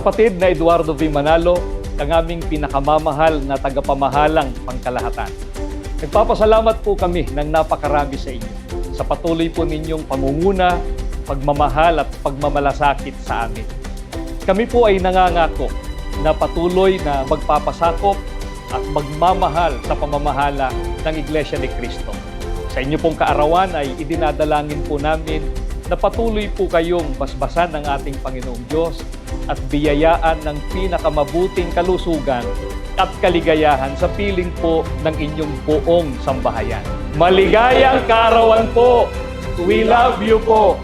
kapatid na Eduardo V. Manalo, ang aming pinakamamahal na tagapamahalang pangkalahatan. Nagpapasalamat po kami ng napakarami sa inyo sa patuloy po ninyong pangunguna, pagmamahal at pagmamalasakit sa amin. Kami po ay nangangako na patuloy na magpapasakop at magmamahal sa pamamahala ng Iglesia ni Cristo. Sa inyo pong kaarawan ay idinadalangin po namin na patuloy po kayong basbasan ng ating Panginoong Diyos at biyayaan ng pinakamabuting kalusugan at kaligayahan sa piling po ng inyong buong sambahayan. Maligayang kaarawan po! We love you po!